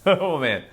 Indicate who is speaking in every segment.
Speaker 1: Oh man,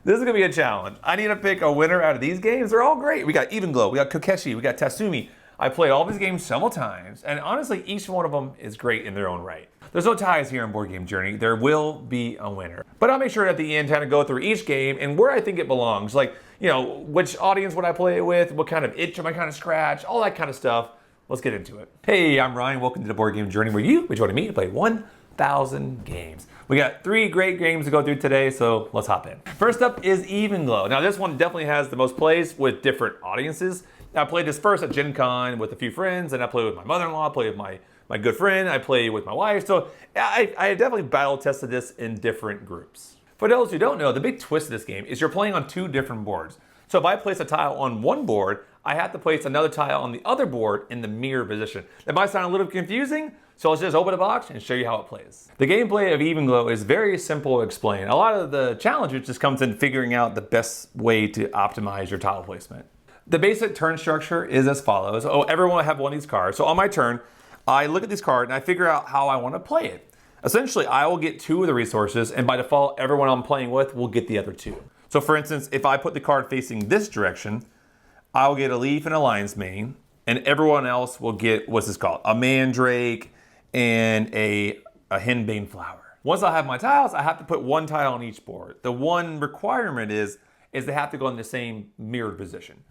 Speaker 1: this is gonna be a challenge. I need to pick a winner out of these games. They're all great. We got Evenglow, we got Kokeshi, we got Tatsumi. I played all these games several times, and honestly, each one of them is great in their own right. There's no ties here on Board Game Journey. There will be a winner. But I'll make sure at the end kind of go through each game and where I think it belongs. Like, you know, which audience would I play it with? What kind of itch am I kind of scratch? All that kind of stuff. Let's get into it. Hey, I'm Ryan. Welcome to the Board Game Journey where you join me to play 1,000 games. We got 3 great games to go through today, so let's hop in. First up is Evenglow. Now this one definitely has the most plays with different audiences. I played this first at Gen Con with a few friends, and I played with my mother-in-law, played with my good friend, I played with my wife, so I definitely battle tested this in different groups. For those who don't know, the big twist of this game is you're playing on 2 different boards. So if I place a tile on one board, I have to place another tile on the other board in the mirror position. That might sound a little confusing, so let's just open the box and show you how it plays. The gameplay of Evenglow is very simple to explain. A lot of the challenge just comes in figuring out the best way to optimize your tile placement. The basic turn structure is as follows. Everyone will have one of these cards. So on my turn, I look at this card and I figure out how I want to play it. Essentially, I will get 2 of the resources, and by default, everyone I'm playing with will get the other 2. So for instance, if I put the card facing this direction, I'll get a leaf and a lion's mane, and everyone else will get, what's this called? A mandrake and a henbane flower. Once I have my tiles, I have to put 1 tile on each board. The one requirement is they have to go in the same mirrored position.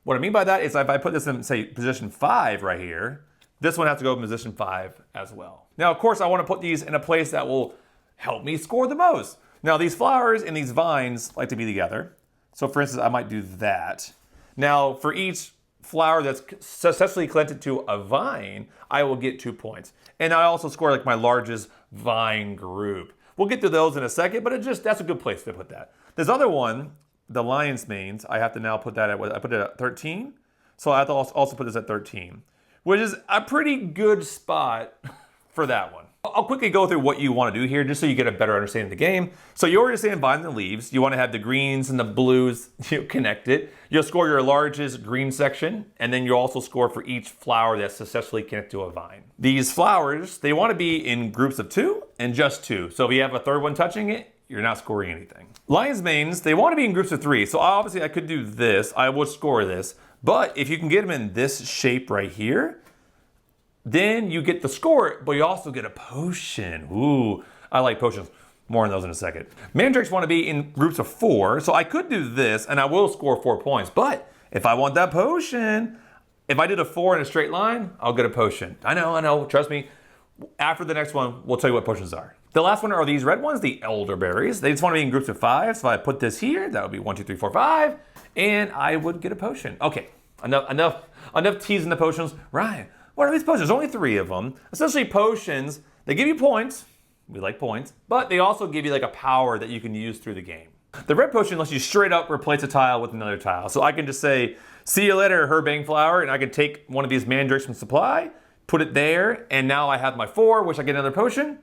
Speaker 1: What I mean by that is if I put this in, say, position 5 right here, this one has to go in position 5 as well. Now, of course, I want to put these in a place that will help me score the most. Now, these flowers and these vines like to be together. So for instance, I might do that. Now, for each flower that's successfully connected to a vine, I will get 2 points. And I also score like my largest vine group. We'll get to those in a second, but that's a good place to put that. This other one, the lion's manes, I have to now put that I put it at 13. So I have to also put this at 13, which is a pretty good spot for that one. I'll quickly go through what you want to do here just so you get a better understanding of the game. So you already understand vines and leaves. You want to have the greens and the blues connected. You'll score your largest green section, and then you'll also score for each flower that's successfully connected to a vine. These flowers, they want to be in groups of 2 and just 2. So if you have a third one touching it, you're not scoring anything. Lion's manes, they want to be in groups of 3. So obviously I could do this, I would score this, but if you can get them in this shape right here, then you get the score, but you also get a potion. Ooh, I like potions. More on those in a second. Mandrakes want to be in groups of 4, so I could do this and I will score 4 points, but if I want that potion, if I did a 4 in a straight line, I'll get a potion. I know, trust me. After the next one, we'll tell you what potions are. The last one are these red ones, the elderberries. They just want to be in groups of 5, so if I put this here, that would be 1, 2, 3, 4, 5, and I would get a potion. Okay, enough teasing the potions. Ryan, what are these potions? There's only 3 of them. Essentially potions, they give you points. We like points, but they also give you like a power that you can use through the game. The red potion lets you straight up replace a tile with another tile. So I can just say, see you later, herbane flower, and I can take one of these mandrakes from supply, put it there, and now I have my 4, which I get another potion.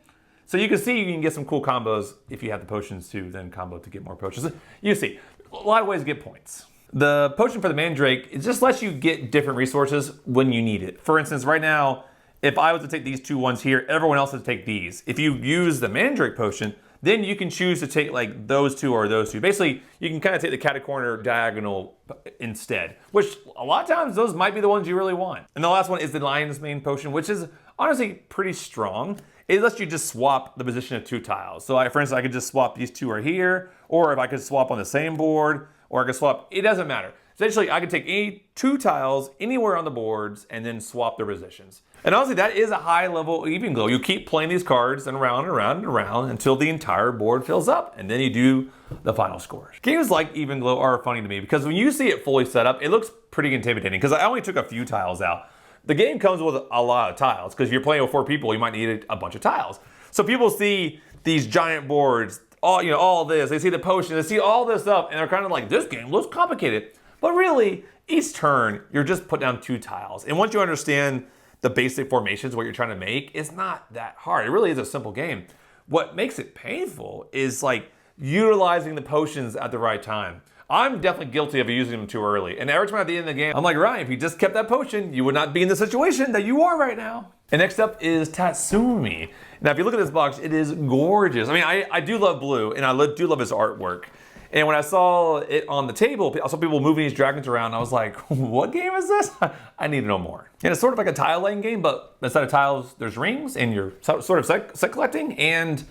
Speaker 1: So you can see you can get some cool combos if you have the potions to then combo to get more potions. You see, a lot of ways to get points. The potion for the mandrake, it just lets you get different resources when you need it. For instance, right now, if I was to take these 2 ones here, everyone else has to take these. If you use the mandrake potion, then you can choose to take like those 2 or those 2. Basically, you can kind of take the catacorner diagonal instead, which a lot of times those might be the ones you really want. And the last one is the lion's mane potion, which is honestly pretty strong. It lets you just swap the position of 2 tiles. So for instance, I could just swap these 2 right here, or if I could swap on the same board, or I could swap, it doesn't matter. Essentially, I could take any 2 tiles anywhere on the boards and then swap their positions. And honestly, that is a high level Evenglow. You keep playing these cards and around and around and around until the entire board fills up, and then you do the final scores. Games like Evenglow are funny to me because when you see it fully set up, it looks pretty intimidating because I only took a few tiles out. The game comes with a lot of tiles because if you're playing with 4 people, you might need a bunch of tiles. So people see these giant boards, all this, they see the potion, they see all this stuff, and they're kind of like, this game looks complicated. But really, each turn, you're just put down 2 tiles. And once you understand the basic formations, what you're trying to make, it's not that hard. It really is a simple game. What makes it painful is like utilizing the potions at the right time. I'm definitely guilty of using them too early. And every time at the end of the game, I'm like, Ryan, if you just kept that potion, you would not be in the situation that you are right now. And next up is Tatsumi. Now, if you look at this box, it is gorgeous. I mean, I do love blue, and I do love his artwork. And when I saw it on the table, I saw people moving these dragons around, and I was like, what game is this? I need to know more. And it's sort of like a tile laying game, but instead of tiles, there's rings, and you're sort of set collecting, and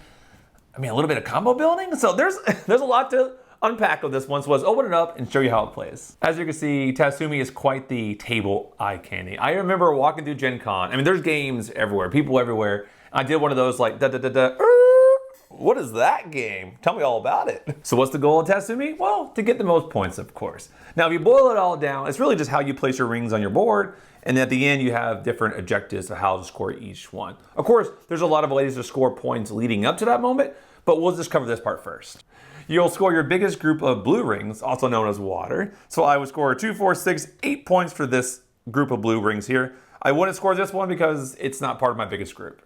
Speaker 1: I mean, a little bit of combo building. So there's a lot to unpack of this one, so let's open it up and show you how it plays. As you can see, Tatsumi is quite the table eye candy. I remember walking through Gen Con. I mean, there's games everywhere, people everywhere. I did one of those like what is that game? Tell me all about it. So what's the goal of Tatsumi? Well, to get the most points, of course. Now, if you boil it all down, it's really just how you place your rings on your board, and at the end you have different objectives of how to score each one. Of course, there's a lot of ways to score points leading up to that moment, but we'll just cover this part first. You'll score your biggest group of blue rings, also known as water. So I would score 2, 4, 6, 8 points for this group of blue rings here. I wouldn't score this one because it's not part of my biggest group.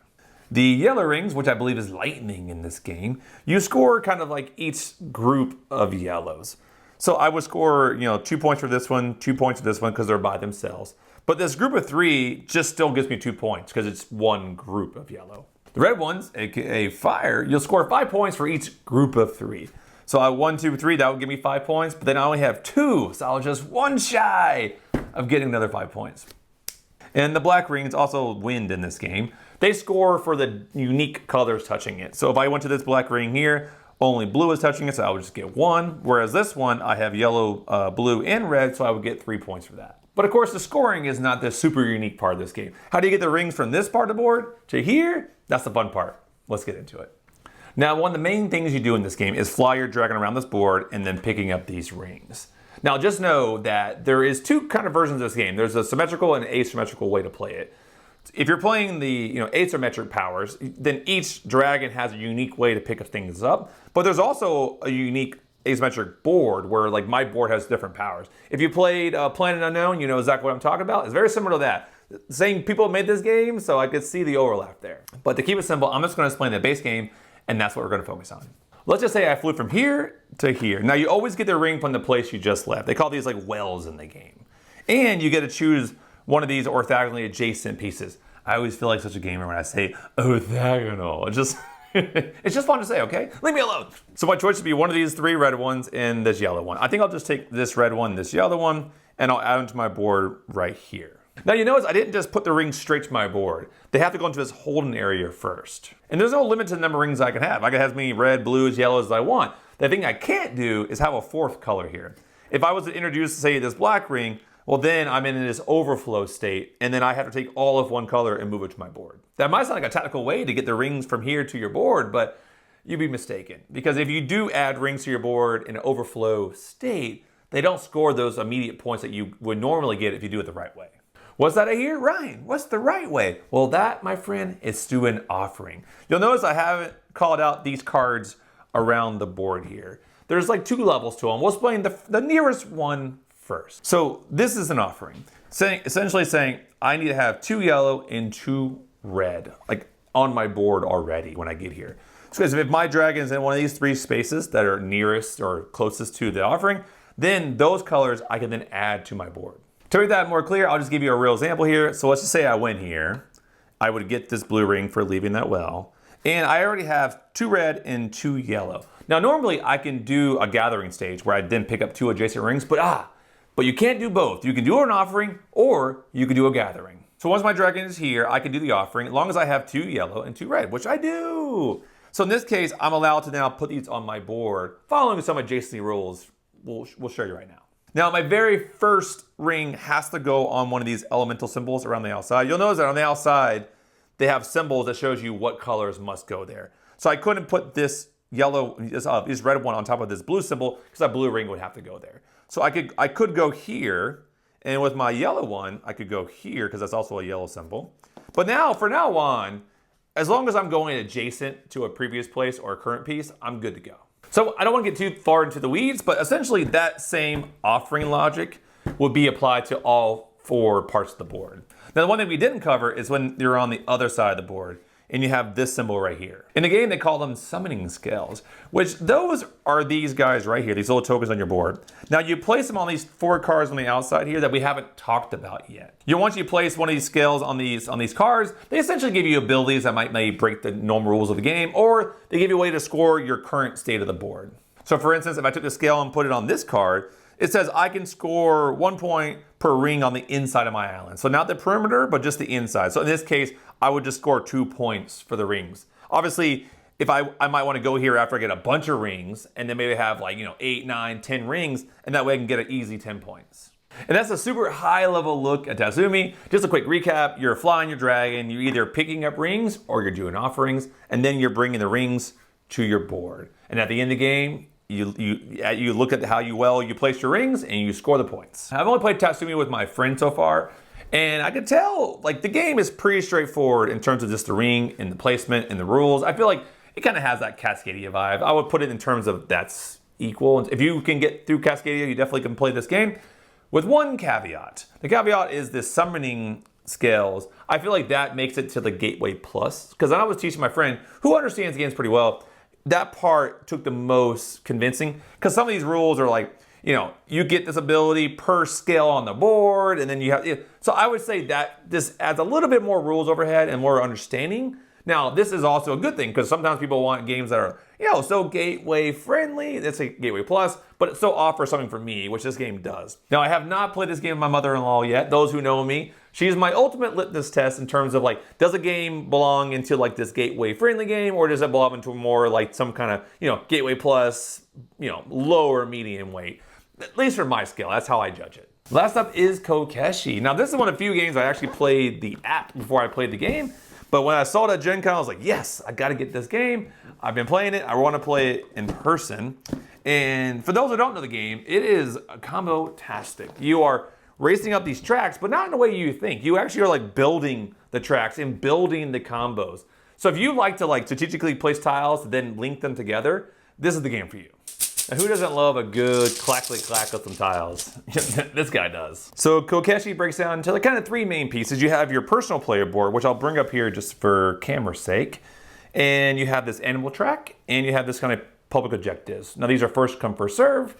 Speaker 1: The yellow rings, which I believe is lightning in this game, you score kind of like each group of yellows. So I would score, 2 points for this one, 2 points for this one because they're by themselves. But this group of 3 just still gives me 2 points because it's one group of yellow. The red ones, aka fire, you'll score 5 points for each group of 3. So I 1, 2, 3, that would give me 5 points, but then I only have 2, so I was just 1 shy of getting another 5 points. And the black rings also wind in this game. They score for the unique colors touching it. So if I went to this black ring here, only blue is touching it, so I would just get 1. Whereas this one, I have yellow, blue, and red, so I would get 3 points for that. But of course, the scoring is not the super unique part of this game. How do you get the rings from this part of the board to here? That's the fun part. Let's get into it. Now, one of the main things you do in this game is fly your dragon around this board and then picking up these rings. Now, just know that there is 2 kind of versions of this game. There's a symmetrical and asymmetrical way to play it. If you're playing the asymmetric powers, then each dragon has a unique way to pick up things up. But there's also a unique asymmetric board where, like, my board has different powers. If you played Planet Unknown, you know exactly what I'm talking about. It's very similar to that. Same people made this game, so I could see the overlap there. But to keep it simple, I'm just going to explain the base game, and that's what we're going to focus on. Let's just say I flew from here to here. Now, you always get the ring from the place you just left. They call these like wells in the game. And you get to choose one of these orthogonally adjacent pieces. I always feel like such a gamer when I say orthogonal. It's just fun to say, okay? Leave me alone. So my choice would be one of these 3 red ones and this yellow one. I think I'll just take this red one, this yellow one, and I'll add them to my board right here. Now, you notice I didn't just put the rings straight to my board. They have to go into this holding area first. And there's no limit to the number of rings I can have. I can have as many red, blues, yellows as I want. The thing I can't do is have a 4th color here. If I was to introduce, say, this black ring, well, then I'm in this overflow state, and then I have to take all of one color and move it to my board. That might sound like a technical way to get the rings from here to your board, but you'd be mistaken. Because if you do add rings to your board in an overflow state, they don't score those immediate points that you would normally get if you do it the right way. What's that I hear? Ryan, what's the right way? Well, that, my friend, is to an offering. You'll notice I haven't called out these cards around the board here. There's like 2 levels to them. We'll explain the nearest one first. So this is an offering. Essentially saying I need to have 2 yellow and 2 red, like on my board already when I get here. So if my dragon is in one of these 3 spaces that are nearest or closest to the offering, then those colors I can then add to my board. To make that more clear, I'll just give you a real example here. So let's just say I went here. I would get this blue ring for leaving that well. And I already have 2 red and 2 yellow. Now, normally I can do a gathering stage where I then pick up 2 adjacent rings, but you can't do both. You can do an offering or you can do a gathering. So once my dragon is here, I can do the offering as long as I have 2 yellow and 2 red, which I do. So in this case, I'm allowed to now put these on my board following some adjacency rules we'll show you right now. Now, my very first ring has to go on one of these elemental symbols around the outside. You'll notice that on the outside, they have symbols that shows you what colors must go there. So I couldn't put this this red one on top of this blue symbol because that blue ring would have to go there. So I could go here, and with my yellow one, I could go here because that's also a yellow symbol. But now, from now on, as long as I'm going adjacent to a previous place or a current piece, I'm good to go. So I don't want to get too far into the weeds, but essentially that same offering logic would be applied to all 4 parts of the board. Now, the one thing we didn't cover is when you're on the other side of the board. and you have this symbol right here. In the game, they call them summoning scales, which those are these guys right here, these little tokens on your board. Now you place them on these 4 cards on the outside here that we haven't talked about yet. Once you place one of these scales on these cards, they essentially give you abilities that might maybe break the normal rules of the game, or they give you a way to score your current state of the board. So for instance, if I took the scale and put it on this card, it says I can score 1 point per ring on the inside of my island. So not the perimeter, but just the inside. So in this case, I would just score 2 points for the rings. Obviously, if I might want to go here after I get a bunch of rings, and then maybe have like, 8, 9, 10 rings, and that way I can get an easy 10 points. And that's a super high level look at Tatsumi. Just a quick recap, you're flying your dragon, you're either picking up rings or you're doing offerings, and then you're bringing the rings to your board. And at the end of the game, you look at how you place your rings and you score the points. I've only played Tatsumi with my friend so far, and I can tell like the game is pretty straightforward in terms of just the ring and the placement and the rules. I feel like it kind of has that Cascadia vibe. I would put it in terms of that's equal. If you can get through Cascadia, you definitely can play this game with one caveat. The caveat is the summoning scales. I feel like that makes it to the Gateway Plus, because I was teaching my friend who understands the games pretty well. That part took the most convincing, because some of these rules are like, you get this ability per scale on the board, and then you have, so I would say that this adds a little bit more rules overhead and more understanding. Now, this is also a good thing, because sometimes people want games that are, so gateway friendly. That's a Gateway Plus, but it still offers something for me, which this game does. Now, I have not played this game with my mother-in-law yet. Those who know me, she's my ultimate litmus test in terms of like, does a game belong into like this gateway friendly game, or does it belong into more like some kind of, Gateway Plus, lower medium weight? At least for my scale, that's how I judge it. Last up is Kokeshi. Now, this is one of the few games I actually played the app before I played the game. But when I saw that Gen Con, I was like, yes, I got to get this game. I've been playing it. I want to play it in person. And for those who don't know the game, it is combo-tastic. You are racing up these tracks, but not in the way you think. You actually are like building the tracks and building the combos. So if you like to like strategically place tiles, then link them together, this is the game for you. Now, who doesn't love a good clack-clack with some tiles? This guy does. So Kokeshi breaks down into like kind of 3 main pieces. You have your personal player board, which I'll bring up here just for camera's sake. And you have this animal track, and you have this kind of public objectives. Now these are first come, first serve,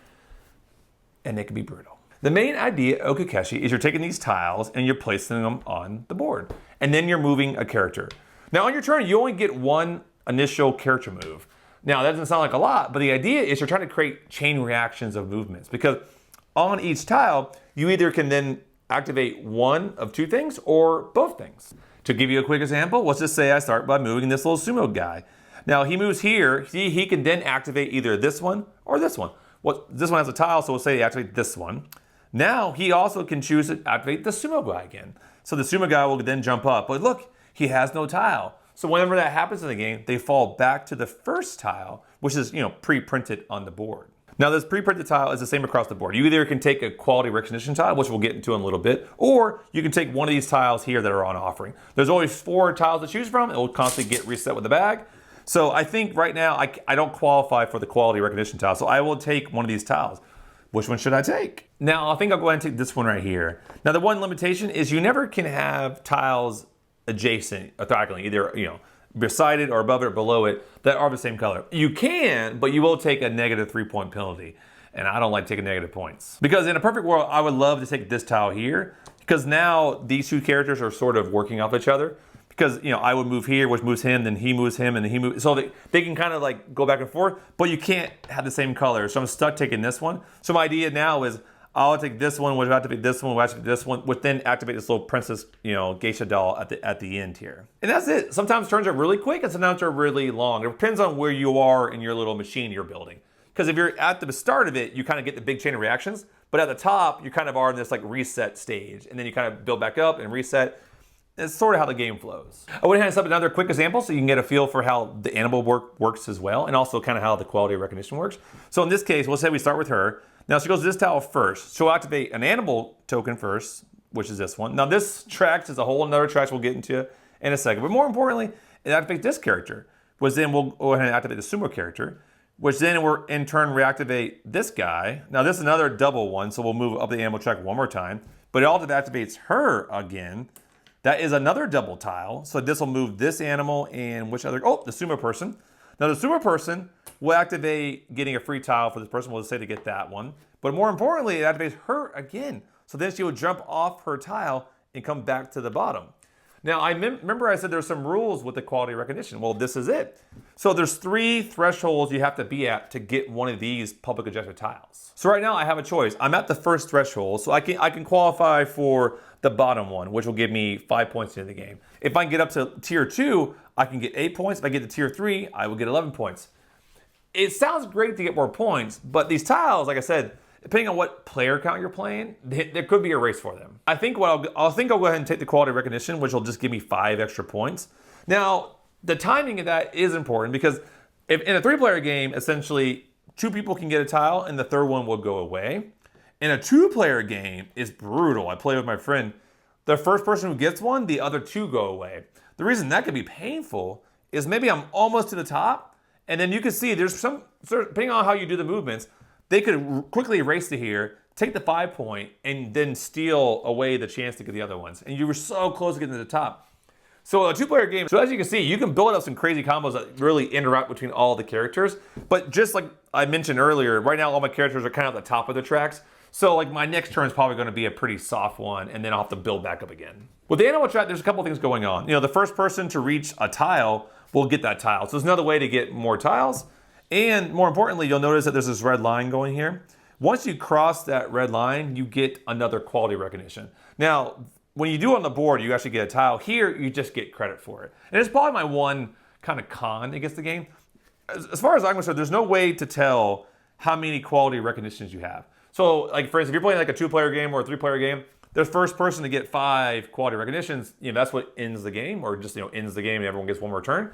Speaker 1: and they can be brutal. The main idea of Kokeshi is you're taking these tiles and you're placing them on the board. And then you're moving a character. Now on your turn, you only get 1 initial character move. Now, that doesn't sound like a lot, but the idea is you're trying to create chain reactions of movements, because on each tile, you either can then activate one of 2 things or both things. To give you a quick example, let's just say I start by moving this little sumo guy. Now, he moves here. He can then activate either this one or this one. Well, this one has a tile, so we'll say activate this one. Now, he also can choose to activate the sumo guy again. So the sumo guy will then jump up, but look, he has no tile. So whenever that happens in the game, they fall back to the first tile, which is, pre-printed on the board. Now this pre-printed tile is the same across the board. You either can take a quality recognition tile, which we'll get into in a little bit, or you can take one of these tiles here that are on offering. There's always 4 tiles to choose from. It will constantly get reset with the bag. So I think right now I don't qualify for the quality recognition tile, so I will take one of these tiles. Which one should I take? Now I think I'll go ahead and take this one right here. Now the one limitation is you never can have tiles adjacent or diagonally, either beside it or above it or below it, that are the same color. You can, but you will take a negative 3-point penalty. And I don't like taking negative points. Because in a perfect world, I would love to take this tile here, because now these 2 characters are sort of working off each other. Because, I would move here, which moves him, then he moves him, and then he moves. So they can kind of like go back and forth, but you can't have the same color. So I'm stuck taking this one. So my idea now is I'll take this one, which will activate this one, which will activate this one, which then activate this little princess, geisha doll at the end here. And that's it. Sometimes turns are really quick and sometimes they're really long. It depends on where you are in your little machine you're building. Because if you're at the start of it, you kind of get the big chain of reactions, but at the top, you kind of are in this like reset stage, and then you kind of build back up and reset. It's sort of how the game flows. I went ahead and set up another quick example so you can get a feel for how the animal works as well, and also kind of how the quality recognition works. So in this case, we'll say we start with her. Now she goes to this tile first. She'll activate an animal token first, which is this one. Now this tracks is a whole another track we'll get into in a second. But more importantly, it activates this character, which then we'll go ahead and activate the sumo character, which then will in turn reactivate this guy. Now this is another double one, so we'll move up the animal track one more time. But it also activates her again. That is another double tile. So this will move this animal and which other, oh, the sumo person. Now the sumo person will activate getting a free tile for this person. We'll just say to get that one. But more importantly, it activates her again. So then she will jump off her tile and come back to the bottom. Now, I remember I said there's some rules with the quality recognition. Well, this is it. So there's 3 thresholds you have to be at to get one of these public objective tiles. So right now I have a choice. I'm at the first threshold, so I can qualify for the bottom one, which will give me 5 points into the game. If I can get up to tier 2, I can get 8 points. If I get to tier 3, I will get 11 points. It sounds great to get more points, but these tiles, like I said, depending on what player count you're playing, there could be a race for them. I think I'll go ahead and take the quality recognition, which will just give me 5 extra points. Now, the timing of that is important because if in a 3-player game, essentially 2 people can get a tile and the third one will go away. In a 2-player game, it's brutal. I play with my friend. The first person who gets one, the other 2 go away. The reason that can be painful is maybe I'm almost to the top, and then you can see there's some, depending on how you do the movements, they could quickly race to here, take the 5 point, and then steal away the chance to get the other ones. And you were so close to getting to the top. So a 2-player game, so as you can see, you can build up some crazy combos that really interact between all the characters. But just like I mentioned earlier, right now all my characters are kind of at the top of the tracks. So like my next turn is probably going to be a pretty soft one, and then I'll have to build back up again. With the animal track, there's a couple things going on. The first person to reach a tile will get that tile. So there's another way to get more tiles. And more importantly, you'll notice that there's this red line going here. Once you cross that red line, you get another quality recognition. Now, when you do it on the board, you actually get a tile. Here, you just get credit for it. And it's probably my one kind of con against the game. As far as I'm concerned, there's no way to tell how many quality recognitions you have. So, like for instance, if you're playing like a 2-player game or a 3-player game, the first person to get 5 quality recognitions, that's what ends the game, or just ends the game and everyone gets one more turn.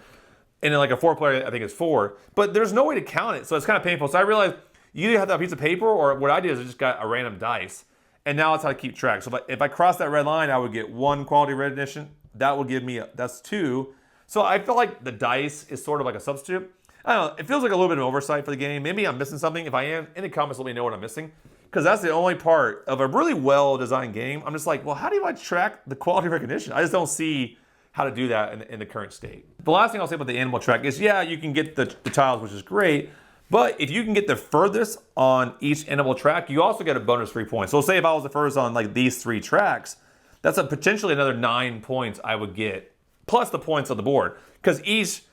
Speaker 1: And then like a 4-player, I think it's 4. But there's no way to count it, so it's kind of painful. So I realized you either have to have a piece of paper, or what I did is I just got a random dice. And now it's how to keep track. So if I cross that red line, I would get 1 quality recognition. That would give me, that's 2. So I feel like the dice is sort of like a substitute. I don't know, it feels like a little bit of oversight for the game. Maybe I'm missing something. If I am, in the comments let me know what I'm missing. Because that's the only part of a really well-designed game. I'm just like, well, how do I track the quality recognition? I just don't see how to do that in the current state. The last thing I'll say about the animal track is, yeah, you can get the tiles, which is great, but if you can get the furthest on each animal track, you also get a bonus 3 points. So say if I was the first on like these 3 tracks, that's potentially another 9 points I would get, plus the points on the board. Because each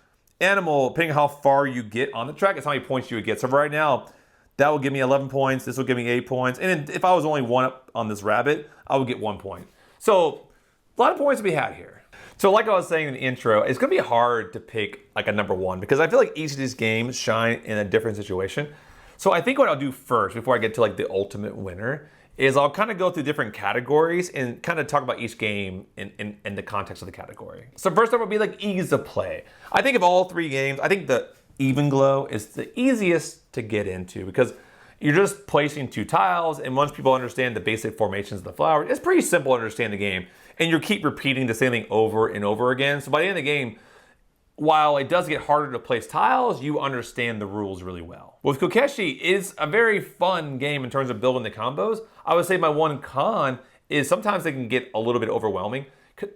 Speaker 1: animal, depending on how far you get on the track, is how many points you would get. So right now, that will give me 11 points, this will give me 8 points, and if I was only 1 up on this rabbit, I would get 1 point. So a lot of points to be had here. So like I was saying in the intro, it's gonna be hard to pick like a number 1 because I feel like each of these games shine in a different situation. So I think what I'll do first, before I get to like the ultimate winner, is I'll kind of go through different categories and kind of talk about each game in the context of the category. So first up would be like ease of play. I think of all 3 games, I think the Evenglow is the easiest to get into because you're just placing 2 tiles, and once people understand the basic formations of the flower, it's pretty simple to understand the game. And you keep repeating the same thing over and over again. So by the end of the game, while it does get harder to place tiles, you understand the rules really well. With Kokeshi, it's a very fun game in terms of building the combos. I would say my one con is sometimes they can get a little bit overwhelming,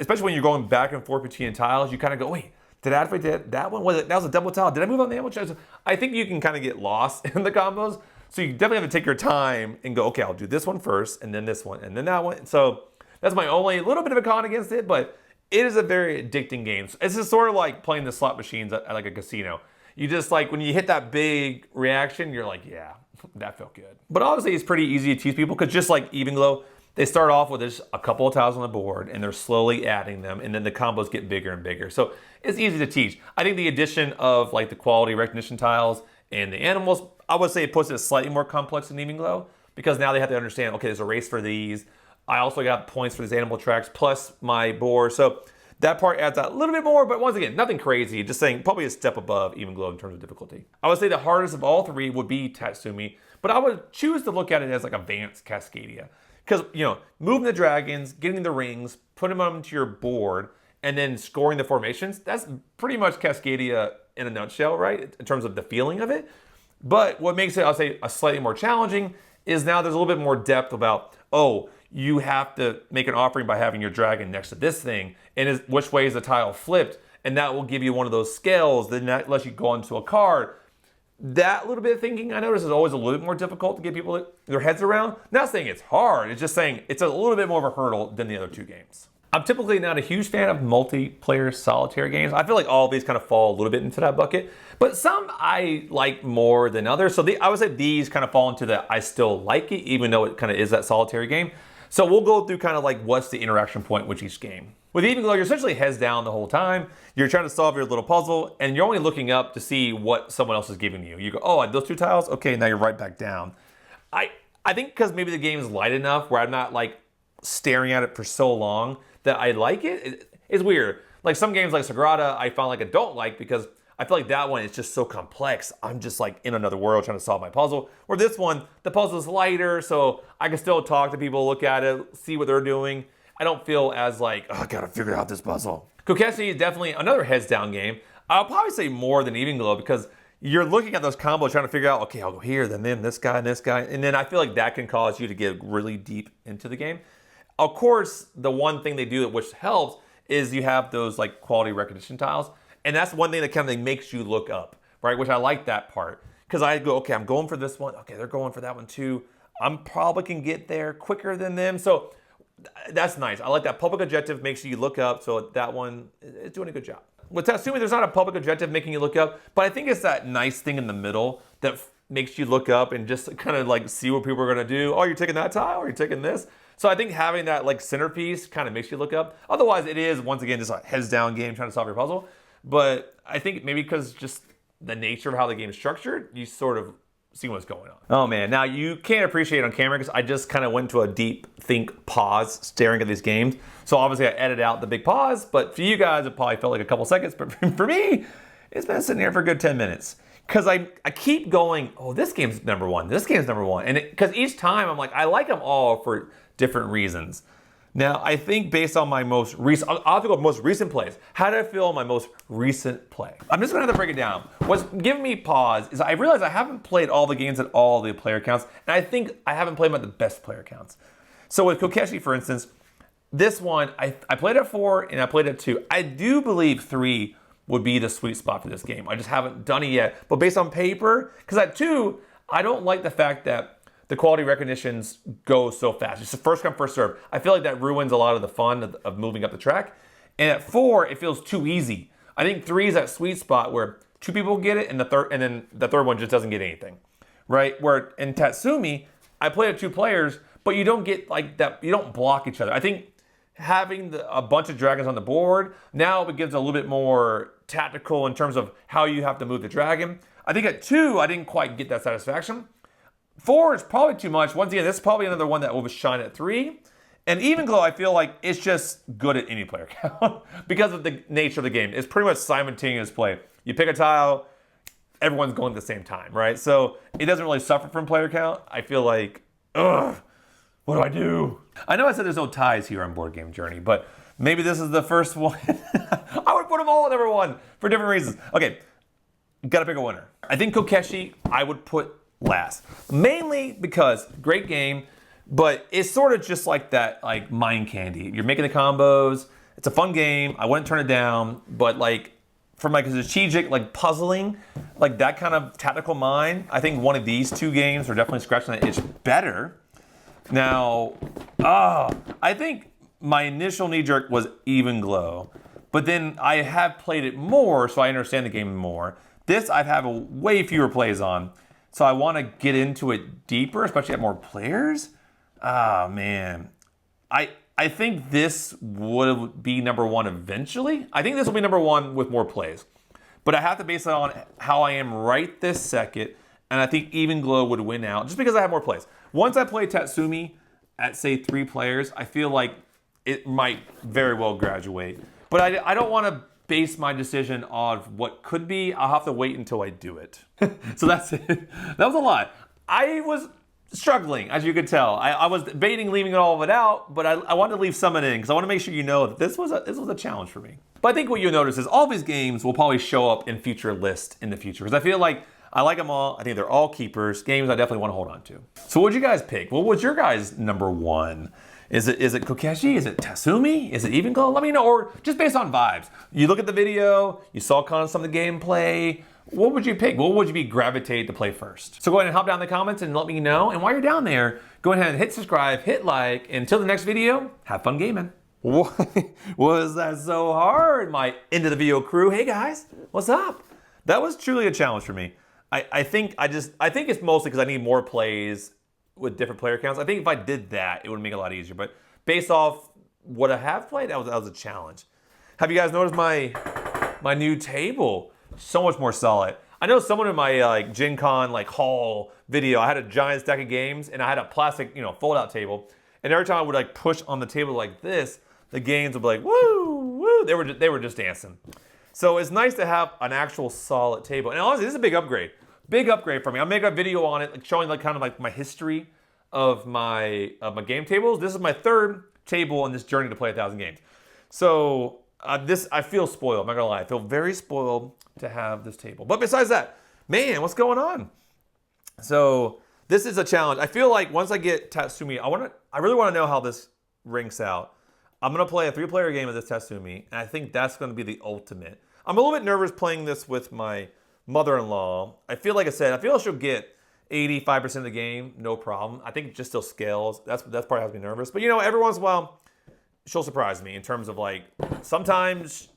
Speaker 1: especially when you're going back and forth between tiles. You kind of go, wait, did I activate that one? That was a double tile. Did I move on the animal chest? I think you can kind of get lost in the combos. So you definitely have to take your time and go, okay, I'll do this one first, and then this one, and then that one. So that's my only little bit of a con against it, but it is a very addicting game. It's just sort of like playing the slot machines at like a casino. You just like, when you hit that big reaction, you're like, yeah, that felt good. But obviously it's pretty easy to teach people because just like Evenglow, they start off with just a couple of tiles on the board and they're slowly adding them, and then the combos get bigger and bigger. So it's easy to teach. I think the addition of like the quality recognition tiles and the animals, I would say it puts it slightly more complex than Evenglow because now they have to understand, okay, there's a race for these. I also got points for these animal tracks plus my board. So that part adds out a little bit more, but once again, nothing crazy. Just saying probably a step above Evenglow in terms of difficulty. I would say the hardest of all 3 would be Tatsumi, but I would choose to look at it as like advanced Cascadia. Because, moving the dragons, getting the rings, putting them onto your board, and then scoring the formations, that's pretty much Cascadia in a nutshell, right? In terms of the feeling of it. But what makes it, I'll say, a slightly more challenging is now there's a little bit more depth about, you have to make an offering by having your dragon next to this thing, and which way is the tile flipped, and that will give you one of those scales that lets you go onto a card. That little bit of thinking I notice is always a little bit more difficult to get people their heads around. Not saying it's hard, it's just saying it's a little bit more of a hurdle than the other two games. I'm typically not a huge fan of multiplayer solitaire games. I feel like all of these kind of fall a little bit into that bucket, but some I like more than others. So I would say these kind of fall into that I still like it, even though it kind of is that solitary game. So we'll go through kind of like what's the interaction point with each game. With Evenglow, you're essentially heads down the whole time. You're trying to solve your little puzzle, and you're only looking up to see what someone else is giving you. You go, oh, those two tiles? Okay, now you're right back down. I think because maybe the game is light enough where I'm not like staring at it for so long that I like it. It's weird. Like some games like Sagrada, I found like I don't like because I feel like that one is just so complex. I'm just like in another world trying to solve my puzzle. Where this one, the puzzle is lighter, so I can still talk to people, look at it, see what they're doing. I don't feel as like, oh, I gotta figure out this puzzle. Kokeshi is definitely another heads down game. I'll probably say more than Evenglow because you're looking at those combos trying to figure out, okay, I'll go here, then this guy, and this guy. And then I feel like that can cause you to get really deep into the game. Of course, the one thing they do which helps is you have those like quality recognition tiles. And that's one thing that kind of makes you look up, right? Which I like that part. Because I go, okay, I'm going for this one. Okay, they're going for that one too. I'm probably can get there quicker than them. So that's nice. I like that public objective makes you look up. So that one is doing a good job. With Tatsumi, there's not a public objective making you look up, but I think it's that nice thing in the middle that makes you look up and just kind of like see what people are gonna do. Oh, you're taking that tile, or you're taking this. So I think having that like centerpiece kind of makes you look up. Otherwise, it is, once again, just a heads down game trying to solve your puzzle. But I think maybe because just the nature of how the game is structured, you sort of see what's going on. Oh man, now you can't appreciate it on camera because I just kind of went to a deep think pause staring at these games. So obviously I edited out the big pause, but for you guys, it probably felt like a couple seconds. But for me, it's been sitting here for a good 10 minutes. Because I keep going, oh, this game's number one, this game's number one. And because each time I'm like, I like them all for different reasons. Now, I think based on my most recent, I'll have to go with most recent plays. How did I feel on my most recent play? I'm just gonna have to break it down. What's giving me pause is I realize I haven't played all the games at all the player counts, and I think I haven't played them at the best player counts. So with Kokeshi, for instance, this one, I played at 4 and I played at 2. I do believe 3 would be the sweet spot for this game. I just haven't done it yet. But based on paper, because at 2, I don't like the fact that the quality recognitions go so fast. It's the first come, first serve. I feel like that ruins a lot of the fun of moving up the track. And at 4, it feels too easy. I think 3 is that sweet spot where 2 people get it, and then the third one just doesn't get anything, right? Where in Tatsumi, I play at 2 players, but you don't get like that. You don't block each other. I think having a bunch of dragons on the board now it gives a little bit more tactical in terms of how you have to move the dragon. I think at 2, I didn't quite get that satisfaction. 4 is probably too much. Once again, this is probably another one that will shine at 3. And Evenglow, I feel like it's just good at any player count because of the nature of the game. It's pretty much simultaneous play. You pick a tile, everyone's going at the same time, right? So it doesn't really suffer from player count. I feel like, ugh, what do I do? I know I said there's no ties here on Board Game Journey, but maybe this is the first one. I would put them all at number 1 for different reasons. Okay, gotta pick a winner. I think Kokeshi, I would put last. Mainly because great game, but it's sort of just like that like mind candy. You're making the combos, it's a fun game, I wouldn't turn it down, but like from like a strategic like puzzling, like that kind of tactical mind, I think one of these 2 games are definitely scratching that itch better. Now, I think my initial knee jerk was Evenglow, but then I have played it more, so I understand the game more. This I've had way fewer plays on. So I want to get into it deeper, especially at more players. Ah, man. I think this would be number 1 eventually. I think this will be number 1 with more plays. But I have to base it on how I am right this second. And I think Evenglow would win out just because I have more plays. Once I play Tatsumi at, say, 3 players, I feel like it might very well graduate. But I don't want to base my decision on what could be. I'll have to wait until I do it. So that's it. That was a lot. I was struggling, as you could tell. I was debating leaving all of it out, but I wanted to leave some of it in because I want to make sure you know that this was a challenge for me. But I think what you'll notice is all these games will probably show up in future lists in the future because I feel like I like them all. I think they're all keepers, games I definitely want to hold on to. So what'd you guys pick? What was your guys' number 1? Is it Kokeshi? Is it Tatsumi? Is it Evenglow? Let me know, or just based on vibes. You look at the video, you saw kind of some of the gameplay. What would you pick? What would you be gravitate to play first? So go ahead and hop down in the comments and let me know. And while you're down there, go ahead and hit subscribe, hit like. Until the next video, have fun gaming. What was that so hard? My end of the video crew. Hey guys, what's up? That was truly a challenge for me. I think it's mostly because I need more plays with different player counts. I think if I did that, it would make it a lot easier. But based off what I have played, that was a challenge. Have you guys noticed my new table? So much more solid. I know someone in my like Gen Con like haul video, I had a giant stack of games and I had a plastic, fold out table. And every time I would like push on the table like this, the games would be like, woo, woo. They were just dancing. So it's nice to have an actual solid table. And honestly, this is a big upgrade. Big upgrade for me. I'll make a video on it, like showing like kind of like my history of my game tables. This is my third table on this journey to play 1,000 games. So I feel spoiled. I'm not gonna lie. I feel very spoiled to have this table. But besides that, man, what's going on? So this is a challenge. I feel like once I get Tatsumi, I really want to know how this ranks out. I'm gonna play a 3-player game of this Tatsumi, and I think that's gonna be the ultimate. I'm a little bit nervous playing this with my mother-in-law. I feel she'll get 85% of the game, no problem. I think it just still scales. That's part has me nervous. But every once in a while, she'll surprise me in terms of like sometimes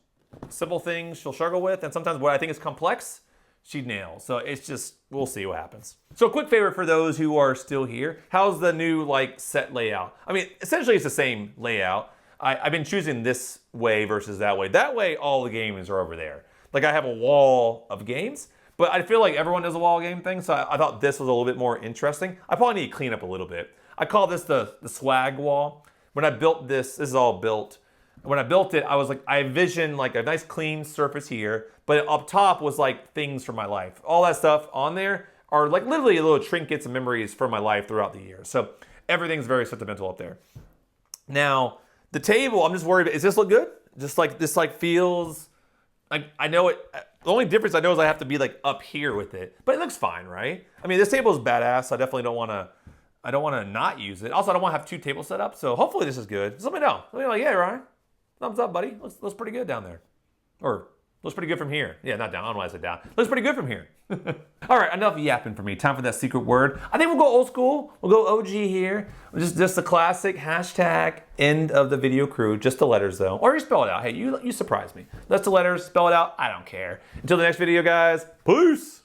Speaker 1: simple things she'll struggle with, and sometimes what I think is complex, she nails. So it's just, we'll see what happens. So a quick favor for those who are still here. How's the new like set layout? I mean, essentially it's the same layout. I've been choosing this way versus that way. That way, all the games are over there. Like I have a wall of games, but I feel like everyone does a wall game thing, so I thought this was a little bit more interesting. I probably need to clean up a little bit. I call this the swag wall. When I built this is all built. When I built it, I envisioned like a nice clean surface here, but up top was like things from my life. All that stuff on there are like literally little trinkets and memories from my life throughout the year. So everything's very sentimental up there. Now, the table, I'm just worried, does this look good? Just like this like feels, like I know it, the only difference I know is I have to be like up here with it, but it looks fine, right? I mean, this table is badass, so I definitely don't want to not use it. Also, I don't want to have 2 tables set up, so hopefully this is good. Just let me know. Let me know, like, yeah, Ryan, thumbs up, buddy. Looks pretty good down there. Or looks pretty good from here. Yeah, not down. I don't know why I said down. Looks pretty good from here. All right, enough yapping for me. Time for that secret word. I think we'll go old school. We'll go OG here. Just the classic hashtag end of the video crew. Just the letters though. Or you spell it out. Hey, you surprise me. That's the letters. Spell it out. I don't care. Until the next video, guys. Peace.